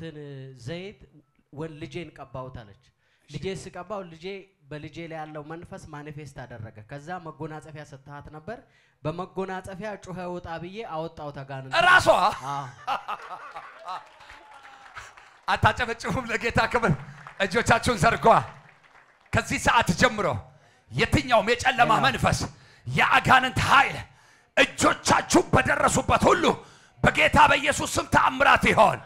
የቀባሁትን ዘይት ልጄን ቀባሁት አለች ልጄ ስቀባው ልጄ በልጄ ላይ ያለው መንፈስ ማኒፌስት አደረገ ከዛ መጎናጸፊያ ሰጣት ነበር በመጎናጸፊያ ጮኸ ወጣ ብዬ አወጣው ተጋነን ራሷ አታጨበጭቡም ለጌታ ክብር እጆቻችሁን ዘርጓ ከዚህ ሰዓት ጀምሮ የትኛውም የጨለማ መንፈስ የአጋንንት ኃይል እጆቻችሁ በደረሱበት ሁሉ በጌታ በኢየሱስ ስም ተአምራት ይሆን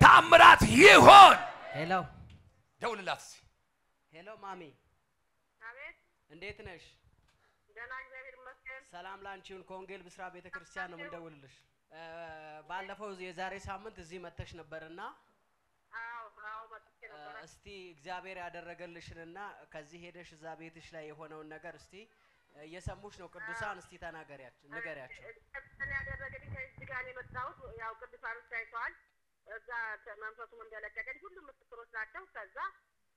ተአምራት ይሆን ሄሎ ደውልላት ሄሎ ማሚ አቤት እንዴት ነሽ ደህና እግዚአብሔር ይመስገን ሰላም ላንቺውን ኮንጌል ብስራ ቤተክርስቲያን ነው እንደውልልሽ ባለፈው የዛሬ ሳምንት እዚህ መተሽ ነበርና አዎ መጥቼ ነበር እስቲ እግዚአብሔር ያደረገልሽንና ከዚህ ሄደሽ እዛ ቤትሽ ላይ የሆነውን ነገር እስቲ እየሰሙሽ ነው ቅዱሳን እስቲ ተናገሪያችሁ ንገሪያችሁ እኔ ያደረገልኝ ከዚህ ጋር የመጣሁት ያው ቅዱሳን ታይቷል እዛ መንፈሱም እንደለቀቀኝ ሁሉም ምስክሮች ናቸው ከዛ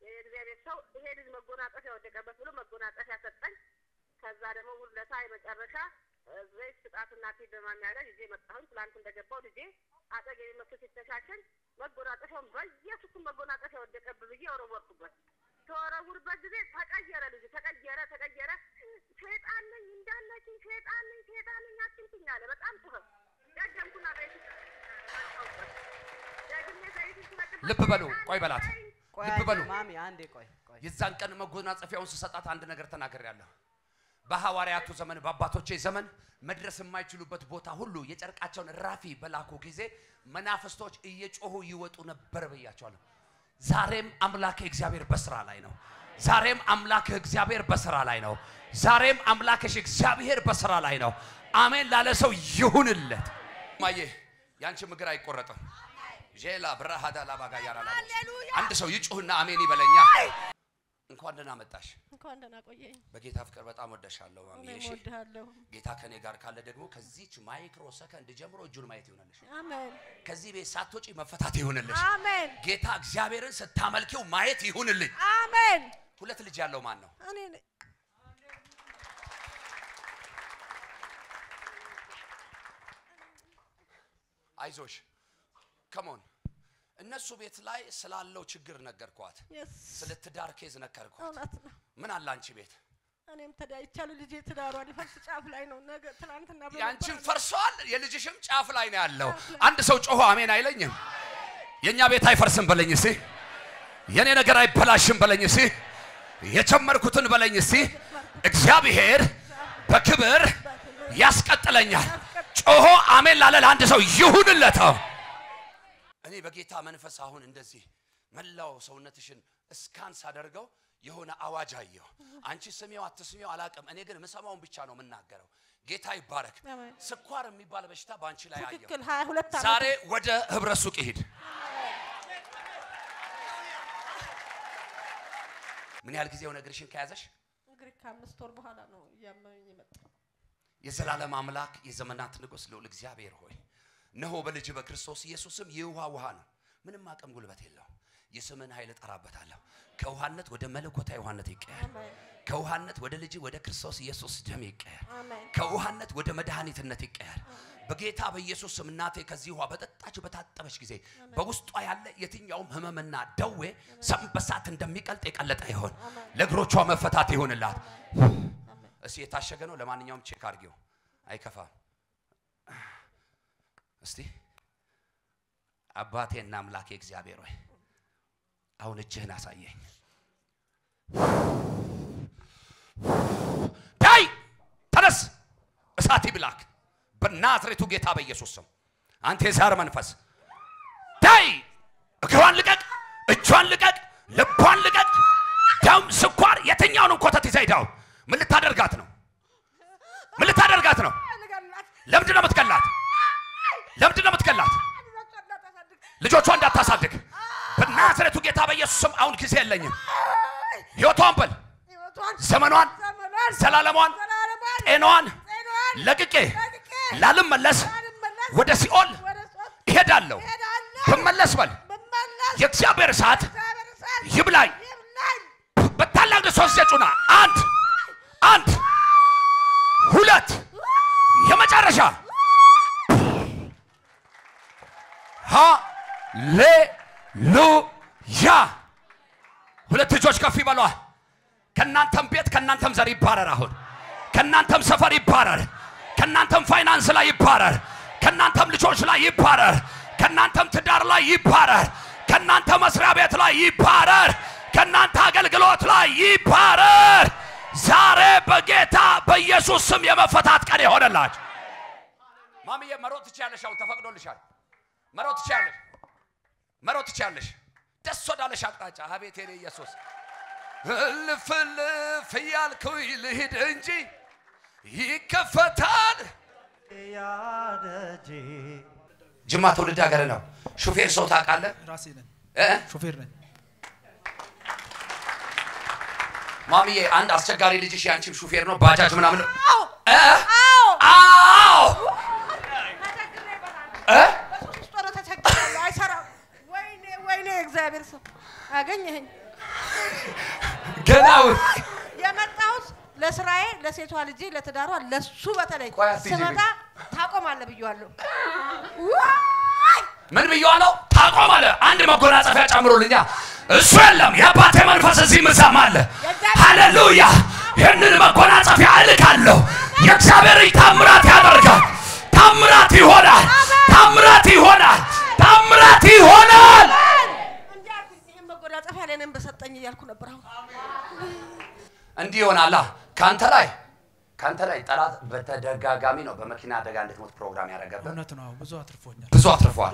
የእግዚአብሔር ሰው ይሄ ልጅ መጎናጸፊያ ወደቀበት ብሎ መጎናጸፊያ ሰጠኝ ከዛ ደግሞ ሁለታ የመጨረሻ ዘይት ስጣትና ፊደማን ያለ ልጄ መጣሁኝ ትላንት እንደገባው ልጄ አጠገቤ መጥቶ ሲተሻሸን መጎናጸፊያውን በኢየሱስም መጎናጸፊያ ወደቀብኝ ብዬ ወረወርኩበት ተወረውርበት ጊዜ ተቀየረ ልጅ ተቀየረ ሸይጣን ነኝ እንዳለችኝ ሸይጣን ነኝ አትንኩኝ አለ በጣም ተፈ ያጀምኩና ቤት ልብ በሉ ቆይ በላት ልብ በሉ ማሚ አንዴ ቆይ የዛን ቀን መጎናጸፊያውን ሲሰጣት አንድ ነገር ተናግሬያለሁ በሐዋርያቱ ዘመን በአባቶቼ ዘመን መድረስ የማይችሉበት ቦታ ሁሉ የጨርቃቸውን ራፊ በላኩ ጊዜ መናፍስቶች እየጮሁ ይወጡ ነበር ብያቸዋለሁ ዛሬም አምላክ እግዚአብሔር በስራ ላይ ነው ዛሬም አምላክ እግዚአብሔር በስራ ላይ ነው ዛሬም አምላክሽ እግዚአብሔር በስራ ላይ ነው አሜን ላለ ሰው ይሁንለት ማየ ያንቺ ምግር አይቆረጥም ጄላ ብራሃዳ ላባጋ ያራላ አንድ ሰው ይጮህና አሜን ይበለኛ እንኳን ደህና መጣሽ እንኳን ደህና ቆየኝ በጌታ ፍቅር በጣም ወደሻለሁ ማሚዬ እሺ ጌታ ከኔ ጋር ካለ ደግሞ ከዚህች ማይክሮ ሰከንድ ጀምሮ እጁን ማየት ይሆነልሽ አሜን ከዚህ ቤት ሳትወጪ መፈታት ይሆነልሽ አሜን ጌታ እግዚአብሔርን ስታመልኪው ማየት ይሁንልኝ አሜን ሁለት ልጅ ያለው ማን ነው እኔ አይዞሽ ከሞን እነሱ ቤት ላይ ስላለው ችግር ነገርኳት ስለ ትዳር ኬዝ ነገርኳት ምን አለ አንቺ ቤት እኔም ተዳይቻለሁ ልጄ ትዳሯን ይፈርስ ጫፍ ላይ ነው ነገ ትናንትና ያንቺም ፈርሷል የልጅሽም ጫፍ ላይ ነው ያለው አንድ ሰው ጮሆ አሜን አይለኝም የኛ ቤት አይፈርስም በለኝ እስቲ የኔ ነገር አይበላሽም በለኝ እስቲ የጀመርኩትን በለኝ እስቲ እግዚአብሔር በክብር ያስቀጥለኛል ጮሆ አሜን ላለ አንድ ሰው ይሁንለት እኔ በጌታ መንፈስ አሁን እንደዚህ መላው ሰውነትሽን እስካንስ አደርገው የሆነ አዋጅ አየሁ አንቺ ስሚው አትስሚው አላቀም እኔ ግን መሰማውን ብቻ ነው መናገረው ጌታ ይባረክ ስኳር የሚባል በሽታ ባንቺ ላይ አየሁ ዛሬ ወደ ህብረት ሱቅ ይሄድ ምን ያህል ጊዜው ነገርሽን ከያዘሽ እንግዲህ ከ5 ወር በኋላ ነው ያመኝ የመጣው የዘላለም አምላክ የዘመናት ንጉስ ልዑል እግዚአብሔር ሆይ ነሆ በልጅ በክርስቶስ ኢየሱስም ይውሃ ነው ምንም አቅም ጉልበት የለው የስምን ኃይል ጠራበታለሁ ከውሃነት ወደ መለኮታዊ ውሃነት ይቀየር ከውሃነት ወደ ልጅ ወደ ክርስቶስ ኢየሱስ ደም ይቀየር ከውሃነት ወደ መድኃኒትነት ይቀየር በጌታ በኢየሱስ ስም እናቴ ከዚህ ውሃ በጠጣች በታጠበች ጊዜ በውስጧ ያለ የትኛውም ህመምና ደዌ ሰንበሳት እንደሚቀልጥ የቀለጠ ይሆን ለእግሮቿ መፈታት ይሆንላት እሺ የታሸገ ነው ለማንኛውም ቼክ አድርጊው አይከፋም እስቲ አባቴና አምላኬ እግዚአብሔር ሆይ አሁን እጅህን አሳየኝ ዳይ ተነስ እሳት ይብላክ በናዝሬቱ ጌታ በኢየሱስ ስም አንተ የዛር መንፈስ ዳይ እግሯን ልቀቅ እጇን ልቀቅ ልቧን ልቀቅ ደም ስኳር የትኛውንም ኮተት ይዘይዳው ምን ልታደርጋት ነው ለምንድን ነው የምትገላት ልጆቿ እንዳታሳድግ በናዝሬቱ ጌታ በኢየሱስ ስም አሁን ጊዜ የለኝም ህይወቷን በል ዘመኗን ዘላለሟን ጤናዋን ለቅቄ ላልመለስ ወደ ሲኦል እሄዳለሁ በመለስ በል የእግዚአብሔር እሳት ይብላኝ በታላቅ ሶስት ጩና አንድ ሁለት የመጨረሻ ሃሌሉያ ሁለት እጆች ከፍ ይበሉ ከናንተም ቤት ከናንተም ዘር ይባረር አሁን ከናንተም ሰፈር ይባረር ከናንተም ፋይናንስ ላይ ይባረር ከናንተም ልጆች ላይ ይባረር ከናንተም ትዳር ላይ ይባረር ከናንተ መስሪያ ቤት ላይ ይባረር ከናንተ አገልግሎት ላይ ይባረር ዛሬ በጌታ በኢየሱስ ስም የመፈታት ቀን ይሆንላችሁ ማሚዬ መሮጥ ትችያለሽ አሁን ተፈቅዶልሻል መሮጥ ትችያለሽ ደስ ወዳለሽ አቅጣጫ አቤት የኔ ኢየሱስ ልፍልፍ ያልኩኝ ልሂድ እንጂ ይከፈታል ያደጂ ጅማ ትውልድ ሀገር ነው ሹፌር ሰው ታውቃለህ ራሴ ነኝ ሹፌር ነኝ ማሚዬ አንድ አስቸጋሪ ልጅሽ ያንቺም ሹፌር ነው ባጃጅ ምናምን አዎ ወይኔ እግዚአብሔር ሰው አገኘኸኝ ገናው የመጣሁት ለስራዬ ለሴቷ ልጅ ለትዳሯ ለሱ በተለይ ስመጣ ታቆማለህ ብዬዋለሁ ምን ብዬዋለሁ ታቆማለህ አንድ መጎናጸፊያ ጨምሩልኛ እሱ የለም የአባቴ መንፈስ እዚህ ምሰማለ ሃሌሉያ ይህንን መጎናጸፊያ እልካለሁ የእግዚአብሔር ታምራት ያደርጋል ታምራት ይሆናል መጎናጸፊያ ለኔም በሰጠኝ እያልኩ ነበር እንዲህ ይሆናል ካንተ ላይ ጠላት በተደጋጋሚ ነው በመኪና አደጋ እንድትሞት ፕሮግራም ያደረገበት እውነት ነው ብዙ አትርፏል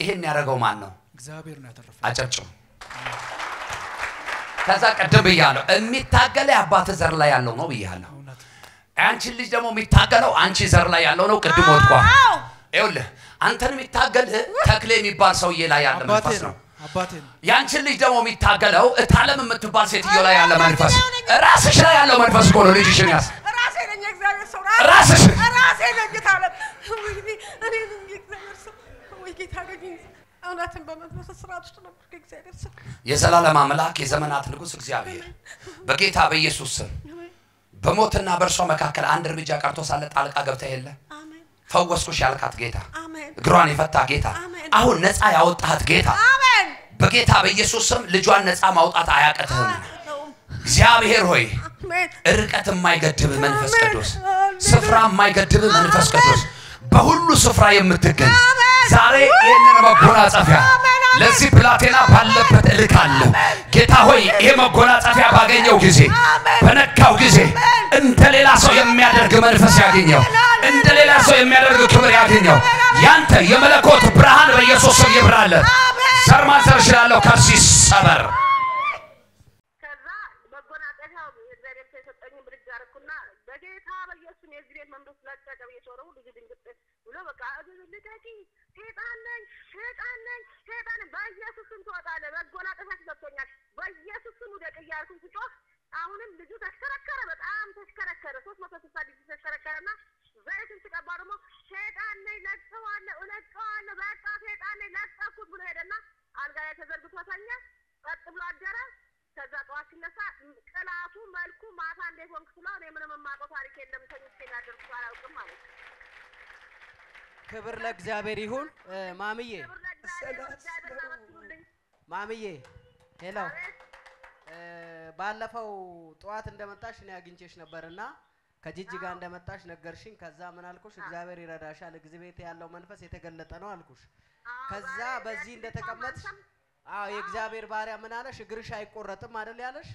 ይሄን ያደረገው ማን ነው እግዚአብሔር ነው ያተረፈው አጨብጭቡ ከዛ ቀደም ብያለሁ የሚታገለ አባተ ዘር ላይ ያለው ነው ብያለሁ አንቺ ልጅ ደግሞ የሚታገለው አንቺ ዘር ላይ ያለው ነው ቅድም ወጥቋል ይኸውልህ አንተን የሚታገል ተክሌ የሚባል ሰውዬ ላይ ያለ መንፈስ ነው አባቴ ያንቺ ልጅ ደግሞ የሚታገለው እታለም የምትባል ሴትዮ ላይ ያለ መንፈስ ራስሽ ላይ ያለው መንፈስ እኮ ነው ልጅሽን ያስ ራሴ ነኝ እግዚአብሔር ሰው ራስሽ ራሴ ነኝ ታለም እኔ ነኝ እግዚአብሔር ሰው ወይ ጌታ ገኝ እውነትን በመንፈስ ስራት ውስጥ ነው እግዚአብሔር ሰው የዘላለም አምላክ የዘመናት ንጉስ እግዚአብሔር በጌታ በኢየሱስ ስም በሞትና በእርሷ መካከል አንድ እርምጃ ቀርቶ ሳለ ጣልቃ ገብተህ የለ አሜን ፈወስኩሽ ያልካት ጌታ አሜን እግሯን የፈታ ጌታ አሁን ነፃ ያወጣት ጌታ አሜን በጌታ በኢየሱስ ስም ልጇን ነፃ ማውጣት አያቀትህም እግዚአብሔር ሆይ ርቀት የማይገድብ መንፈስ ቅዱስ ስፍራ የማይገድብ መንፈስ ቅዱስ በሁሉ ስፍራ የምትገኝ ዛሬ ይህንን መጎናጸፊያ ለዚህ ብላቴና ባለበት እልካለሁ ጌታ ሆይ ይሄ መጎናጸፊያ ባገኘው ጊዜ በነካው ጊዜ እንደሌላ ሰው የሚያደርግ መንፈስ ያገኘው እንደሌላ ሰው የሚያደርግ ክብር ያገኘው ያንተ የመለኮት ብርሃን በኢየሱስ ስም ይብራል ዘር ማንዘር ይችላልው ከዚህ ሰበር ከዛ መጎናጸፊያው የእግዚአብሔር ሰጠኝ ብድግ አደረኩና በጌታ በኢየሱስ የእግዚአብሔር መንፈስ ለቀቀ በየሾረው ልጅ ድንግጥ ብሎ በቃ ልቀቂ ሴጣን ነኝ በኢየሱስ ስም ትወጣለህ መጎናጸፊያ ሰጥቶኛል በኢየሱስ ስም ውደቅ እያልኩኝ ስጮህ አሁንም ልጁ ተሽከረከረ በጣም ተሽከረከረ 360 ዲግሪ ተሽከረከረና ዘይቱን ሲቀባ ደግሞ ሴጣን ነኝ ለቀዋለሁ በቃ ሴጣን ነኝ ለቀኩት ብሎ ሄደና አልጋ ላይ ተዘርግቶ ተኛ ቀጥ ብሎ አደረ ከዛ ጠዋት ሲነሳ ቅላቱ መልኩ ማታ እንዴት ሆንክ ስለው እኔ ምንም የማውቀው ታሪክ የለም ተኝቼ ያደርኩት አላውቅም ማለት ክብር ለእግዚአብሔር ይሁን ማሚዬ ሄሎ ባለፈው ጧት እንደመጣሽ እኔ አግኝቼሽ ነበርና ከጂጂ ጋር እንደመጣሽ ነገርሽኝ ከዛ ምን አልኩሽ እግዚአብሔር ይረዳሻል እግዚአብሔር ያለው መንፈስ የተገለጠ ነው አልኩሽ ከዛ በዚህ እንደተቀመጥሽ አዎ የእግዚአብሔር ባሪያ ምን አለሽ እግርሽ አይቆረጥም አይደል ያለሽ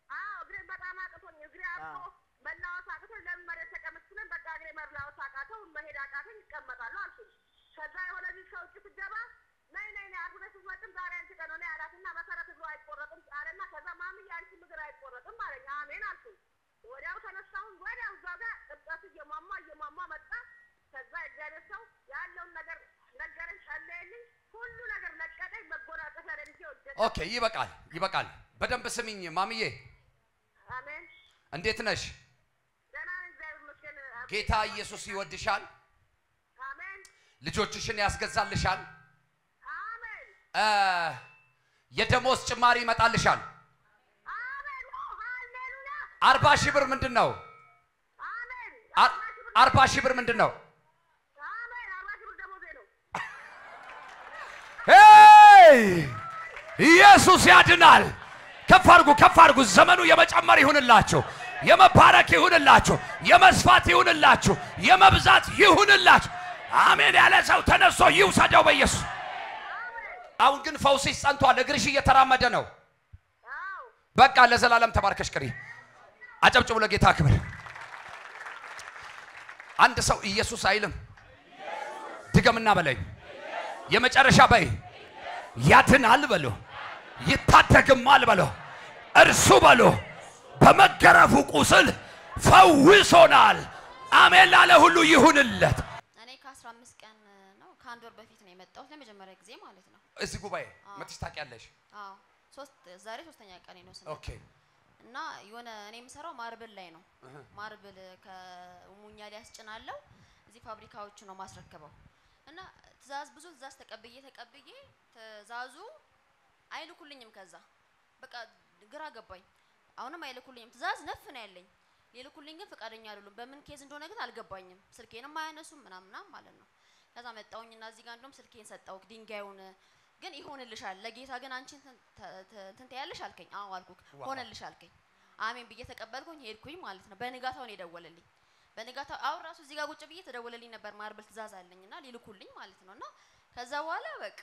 አዎ እግሬ በጣም አቅቶኝ እግሬ አቅቶ መላወስ አቅቶኝ ለምን መሬት ተቀምጥኩኝ በቃ እግሬ መላወስ አቃተው መሄድ አቃተኝ ይቀመጣለሁ አልኩኝ ከዛ የሆነ ልጅ ሰው ሲገባ ነይ አርጉነ ስትመጥም ዛሬ አንቺ ቀን ነው ያላትና መሰረት እግሩ አይቆረጥም አለና ከዛ ማሚዬ አንቺ እግር አይቆረጥም አለኝ አሜን አልኩኝ ወዲያው ተነሳሁኝ ወዲያው እዛ ጋር ጥብቀት እየሟሟ መጣ ከዛ እግዚአብሔር ሰው ያለውን ነገር ነገረኝ ጸለየልኝ ሁሉ ነገር ለቀቀኝ መጎናጸፊያ ለልጄ ወደደ ኦኬ ይበቃል በደንብ ስሚኝ ማሚዬ አሜን እንዴት ነሽ ደህና ነኝ እግዚአብሔር ይመስገን ጌታ ኢየሱስ ይወድሻል አሜን ልጆችሽን ያስገዛልሻል አሜን የደሞዝ ጭማሪ ይመጣልሻል አሜን ሃሌሉያ 40 ሺህ ብር ምንድነው አሜን 40 ሺህ ብር ምንድነው አሜን 40 ሺህ ብር ደሞዜ ነው ኢየሱስ ያድናል። ከፍ አድርጉ። ዘመኑ የመጨመር ይሁንላችሁ፣ የመባረክ ይሁንላችሁ፣ የመስፋት ይሁንላችሁ፣ የመብዛት ይሁንላችሁ። አሜን ያለ ሰው ተነስቶ ይውሰደው በኢየሱስ። አሁን ግን ፈውስሽ ጸንቷል። እግርሽ እየተራመደ ነው። በቃ ለዘላለም ተባርከሽ ቅሪ። አጨብጭቡ ለጌታ ክብር። አንድ ሰው ኢየሱስ አይልም? ድገምና በለኝ። የመጨረሻ በይ። ያድናል በሎ፣ ይታደግማል በሎ፣ እርሱ በሎ በመገረፉ ቁስል ፈውሶናል። አሜን ላለ ሁሉ ይሁንለት። እኔ ከ15 ቀን ነው ከአንድ ወር በፊት ነው የመጣሁት ለመጀመሪያ ጊዜ ማለት ነው። እዚህ ጉባኤ መጥተሽ ታውቂያለሽ? አዎ ዛሬ ሶስተኛ ቀኔ ነው ስለ ኦኬ። እና የሆነ እኔ የምሰራው ማርብል ላይ ነው። ማርብል ከሙኛ ላይ ያስጭናለሁ። እዚህ ፋብሪካዎች ነው ማስረከበው። እና ብዙ ትእዛዝ ተቀብዬ ትእዛዙ አይልኩልኝም። ከዛ በቃ ግራ ገባኝ። አሁንም አይልኩልኝም። ትእዛዝ ነፍ ነው ያለኝ። ሊልኩልኝ ግን ፈቃደኛ አይደሉም። በምን ኬዝ እንደሆነ ግን አልገባኝም። ስልኬንም አያነሱም ምናምን ማለት ነው። ከዛ መጣውኝና እዚህ ጋር እንደውም ስልኬን ሰጣው ድንጋዩን ግን ይሆንልሻል ለጌታ ግን አንቺን እንትን ያለሽ አልከኝ። አዎ አልኩክ። ሆነልሽ አልከኝ። አሜን ብዬ ተቀበልኩኝ። ሄድኩኝ ማለት ነው። በንጋታው ነው የደወለልኝ። በንጋታው አሁን ራሱ እዚህ ጋር ቁጭ ብዬ ተደወለልኝ ነበር። ማርብል ትእዛዝ አለኝና ሊልኩልኝ ማለት ነውና ከዛ በኋላ በቃ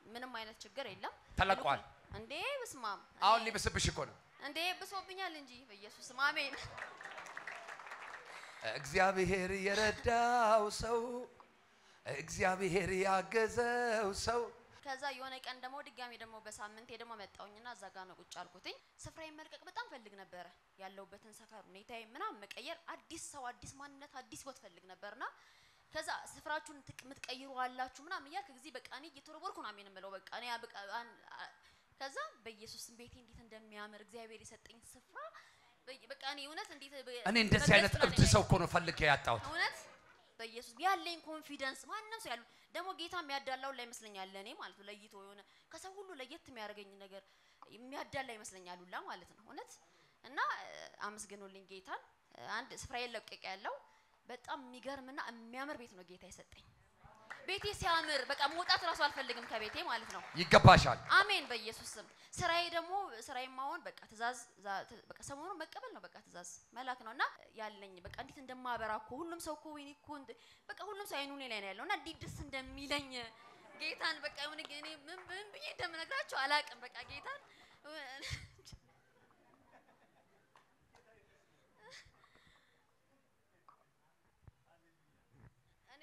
ምንም አይነት ችግር የለም። ተለቋል እንዴ በስማም አሁን ሊብስብሽ እኮ ነው እንዴ ብሶብኛል እንጂ በኢየሱስ አሜን። እግዚአብሔር የረዳው ሰው፣ እግዚአብሔር ያገዘው ሰው። ከዛ የሆነ ቀን ደግሞ ድጋሚ ደግሞ በሳምንት ደግሞ መጣውኝና እዛ ጋር ነው ቁጭ አልኩትኝ። ስፍራዬን መልቀቅ በጣም ፈልግ ነበር። ያለውበትን ሰፈር ሁኔታዬ ምናምን መቀየር፣ አዲስ ሰው፣ አዲስ ማንነት፣ አዲስ ህይወት ፈልግ ነበርና ከዛ ስፍራችሁን የምትቀይሩ አላችሁ ምናምን እያልክ ጊዜ በቃ እኔ እየተረወርኩ ነው አሜን የምለው በቃ እኔ በቃ ከዛ በኢየሱስ ቤቴ እንዴት እንደሚያምር እግዚአብሔር የሰጠኝ ስፍራ በቃ እኔ እውነት እንዴት እኔ እንደዚህ አይነት እብድ ሰው እኮ ነው ፈልጌ ያጣሁት። እውነት በኢየሱስ ያለኝ ኮንፊደንስ ማንንም ሰው ያለው ደግሞ ጌታ የሚያዳላው ላይ ይመስለኛል ለኔ ማለት ነው። ለይቶ የሆነ ከሰው ሁሉ ለየት የሚያደርገኝ ነገር የሚያዳላ ይመስለኛል ሁላ ማለት ነው እውነት። እና አመስግኑልኝ ጌታን። አንድ ስፍራዬን ለቀቅ ያለው በጣም የሚገርምና የሚያምር ቤት ነው ጌታ የሰጠኝ። ቤቴ ሲያምር በቃ መውጣት ራሱ አልፈልግም ከቤቴ ማለት ነው። ይገባሻል። አሜን በኢየሱስ ስም። ስራዬ ደግሞ ስራዬም አሁን በቃ ትእዛዝ በቃ ሰሞኑን መቀበል ነው በቃ ትእዛዝ መላክ ነውና ያለኝ በቃ እንዴት እንደማበራኩ ሁሉም ሰው እኮ ወይኔ እኮ በቃ ሁሉም ሰው አይኑኔ ላይ ነው ያለውና እንዴት ደስ እንደሚለኝ ጌታን በቃ የሆነ እኔ ምን ብዬ እንደምነግራችሁ አላቅም። በቃ ጌታን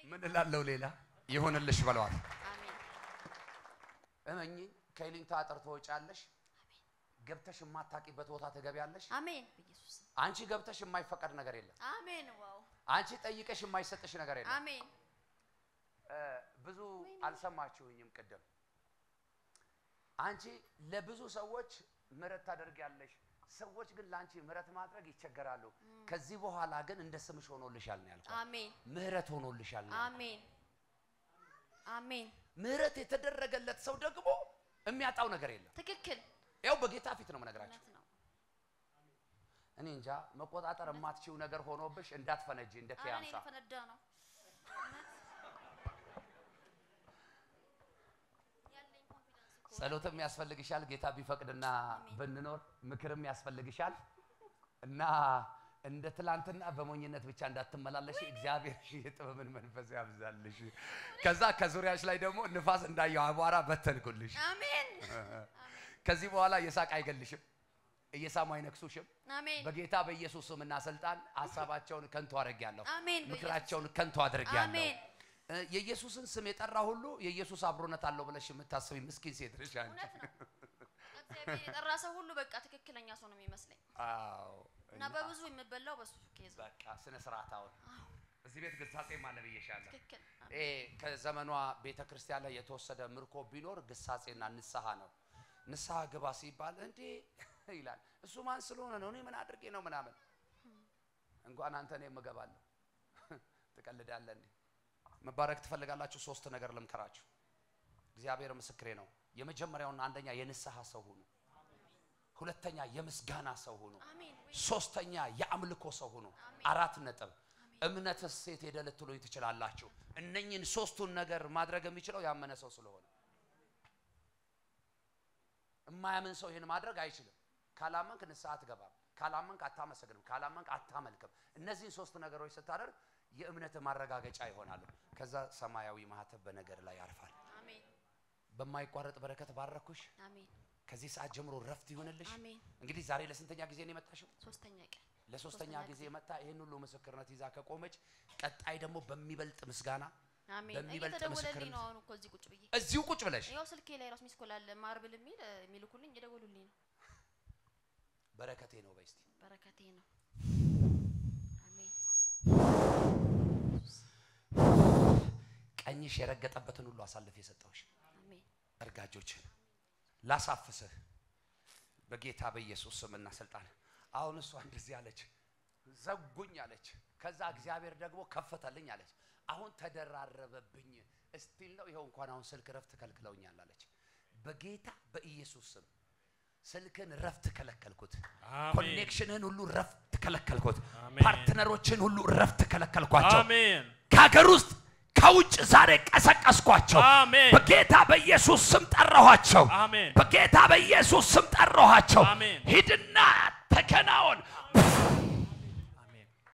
ምን እላለሁ ሌላ ይሆንልሽ በለዋል። አሜን። እመኚ ከይሊንታ አጥር ትወጫለሽ። ገብተሽ የማታቂበት ቦታ ትገቢያለሽ። አሜን በኢየሱስ። አንቺ ገብተሽ የማይፈቀድ ነገር የለም። አሜን። ዋው አንቺ ጠይቀሽ የማይሰጥሽ ነገር የለም። አሜን። ብዙ አልሰማችሁኝም ቅድም። አንቺ ለብዙ ሰዎች ምህረት ታደርጊያለሽ። ሰዎች ግን ላንቺ ምህረት ማድረግ ይቸገራሉ። ከዚህ በኋላ ግን እንደ ስምሽ ሆኖልሻል ነው ያልኩት። አሜን። ምህረት ሆኖልሻል ነው። አሜን አሜን። ምህረት የተደረገለት ሰው ደግሞ የሚያጣው ነገር የለም። ትክክል። ያው በጌታ ፊት ነው መነግራችሁ። ነው። እኔ እንጃ መቆጣጠር የማትችው ነገር ሆኖብሽ እንዳትፈነጂ እንደ ኪያምሳ። እኔ ፈነዳ ነው። ጸሎትም ያስፈልግሻል። ጌታ ቢፈቅድና ብንኖር ምክርም ያስፈልግሻል። እና እንደ ትላንትና በሞኝነት ብቻ እንዳትመላለሽ እግዚአብሔር የጥበብን መንፈስ ያብዛልሽ። ከዛ ከዙሪያሽ ላይ ደግሞ ንፋስ እንዳየው አቧራ በተንኩልሽ። አሜን። ከዚህ በኋላ የሳቅ አይገልሽም፣ እየሳሙ አይነክሱሽም። አሜን። በጌታ በኢየሱስ ስምና ስልጣን ሐሳባቸውን ከንቱ አድርጌያለሁ። አሜን። ምክራቸውን ከንቱ አድርጌያለሁ። አሜን። የኢየሱስን ስም የጠራ ሁሉ የኢየሱስ አብሮነት አለው ብለሽ የምታስቢ ምስኪን ሴት ነሽ አንቺ። እግዚአብሔር የጠራ ሰው ሁሉ በቃ ትክክለኛ ሰው ነው የሚመስለኝ። አዎ። እና በብዙ የምበላው በሱ ኬዝ በቃ ስነ ስርዓት አሁን እዚህ ቤት ግሳጼ ማለ ብዬሻለሁ። ትክክል። ከዘመኗ ቤተክርስቲያን ላይ የተወሰደ ምርኮ ቢኖር ግሳጼና ንስሐ ነው። ንስሐ ግባ ሲባል እንዴ ይላል። እሱ ማን ስለሆነ ነው? እኔ ምን አድርጌ ነው ምናምን። እንኳን አንተ ነው የምገባለሁ። ትቀልዳለህ እንዴ? መባረክ ትፈልጋላችሁ? ሶስት ነገር ልምከራችሁ። እግዚአብሔር ምስክሬ ነው። የመጀመሪያውና አንደኛ የንስሐ ሰው ሁኑ። ሁለተኛ የምስጋና ሰው ሁኑ። ሶስተኛ የአምልኮ ሰው ሁኑ። አራት ነጥብ። እምነትስ ሴት ሄደ ልትሉኝ ትችላላችሁ። እነኚህን ሶስቱን ነገር ማድረግ የሚችለው ያመነ ሰው ስለሆነ የማያምን ሰው ይሄን ማድረግ አይችልም። ካላመንክ ንስሐ አትገባም፣ ካላመንክ አታመሰግንም፣ ካላመንክ አታመልክም። እነዚህ ሶስት ነገሮች ስታደርግ የእምነት ማረጋገጫ ይሆናሉ። ከዛ ሰማያዊ ማህተብ በነገር ላይ ያርፋል። አሜን። በማይቋረጥ በረከት ባረኩሽ። አሜን። ከዚህ ሰዓት ጀምሮ ረፍት ይሆንልሽ። አሜን። እንግዲህ ዛሬ ለስንተኛ ጊዜ ነው የመጣሽው? ሶስተኛ ቀን ለሶስተኛ ጊዜ መጣ። ይሄን ሁሉ ምስክርነት ይዛ ከቆመች ቀጣይ ደግሞ በሚበልጥ ምስጋና አሜን። በሚበልጥ እየተደወለልኝ ምስክርነት ነው አሁን እኮ እዚህ ቁጭ ብዬ እዚሁ ቁጭ ብለሽ ይኸው ስልኬ ላይ ራስ ሚስኮል አለ ማርብል የሚልኩልኝ እየደወሉልኝ ነው። በረከቴ ነው በይ እስቲ በረከቴ ነው። አሜን። ቀኝሽ የረገጠበትን ሁሉ አሳልፌ የሰጠውሽ አሜን። እርጋጆችን ላሳፍስህ በጌታ በኢየሱስ ስምና ስልጣን። አሁን እሷ እንደዚህ አለች፣ ዘጉኝ አለች። ከዛ እግዚአብሔር ደግሞ ከፈተልኝ አለች። አሁን ተደራረበብኝ እስቲል ነው ይሄው እንኳን አሁን ስልክ ረፍት ከልክለውኛል አለች። በጌታ በኢየሱስ ስም ስልክን ረፍት ከለከልኩት። ኮኔክሽንን ሁሉ ረፍት ከለከልኩት። ፓርትነሮችን ሁሉ ረፍት ከለከልኳቸው። አሜን። ከሀገር ውስጥ ከውጭ ዛሬ ቀሰቀስኳቸው። በጌታ በኢየሱስ ስም ጠራኋቸው። በጌታ በኢየሱስ ስም ጠራኋቸው። ሂድና ተከናወን።